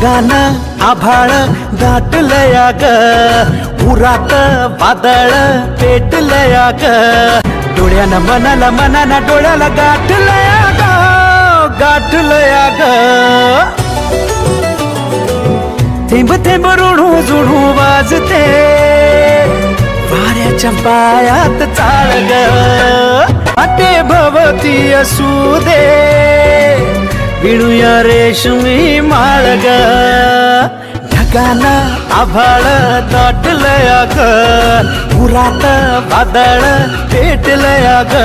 ढगानं आभाळ दाटलया ग, उरात वादळ पेटलया ग, डोळ्यानं मनाला मनाला डोळ्याला गाठलया ग, गाठलया ग. थेंब थेंब ऋणू जुणू वाजते, वाऱ्याच्या पायात चाळ ग, आटे भवती असू दे, विणूया रेशमी माळ ग. ढगानं आभाळ दाटलया ग, उरात वादळ पेटलया ग.